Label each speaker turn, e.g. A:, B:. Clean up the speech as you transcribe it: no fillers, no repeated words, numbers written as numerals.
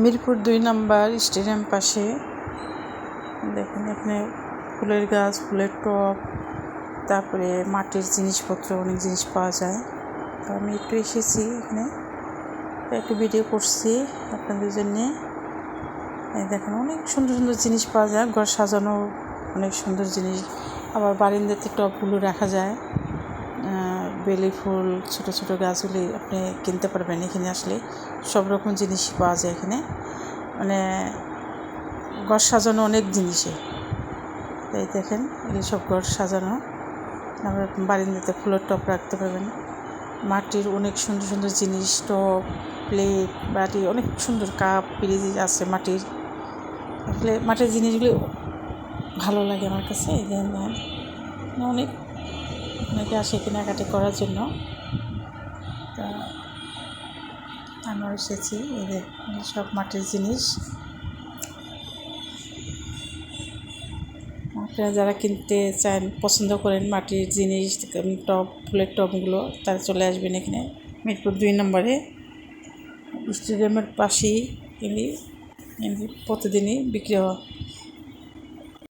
A: Mirpur ২ number stadium পাশে দেখুন এখানে ফুলের গাছ, ফুলের টব, তারপরে মাটির জিনিসপত্র, অনেক জিনিস পাওয়া যায়। তো আমি একটু এসেছি এখানে, একটু ভিডিও করছি আপনাদের জন্যে। এই দেখেন অনেক সুন্দর সুন্দর জিনিস পাওয়া যায়, ঘর সাজানো অনেক সুন্দর জিনিস। আবার বারান্দাতে টবগুলো রাখা যায়, বেলি ফুল, ছোটো ছোটো গাছগুলি আপনি কিনতে পারবেন। এখানে আসলে সব রকম জিনিসই পাওয়া যায় এখানে, মানে ঘর সাজানো অনেক জিনিসে। এই দেখেন এই সব ঘর সাজানো, আবার বারান্দাতে ফুলের টব রাখতে পারবেন। মাটির অনেক সুন্দর সুন্দর জিনিস, টব, প্লেট, বাটি, অনেক সুন্দর কাপ, পিরিচ আছে মাটির। আসলে মাটির জিনিসগুলো ভালো লাগে আমার কাছে। এই দেখেন অনেকে আসে কেনাকাটি করার জন্য। তা আমরা এসেছি, এই যে সব মাটির জিনিস। আপনারা যারা কিনতে চান, পছন্দ করেন মাটির জিনিস, টব, ফুলের টবগুলো, তারা চলে আসবেন এখানে মিরপুর ২ নম্বরে স্টেডিয়ামের পাশেই। এগুলি প্রতিদিনই বিক্রি হয়।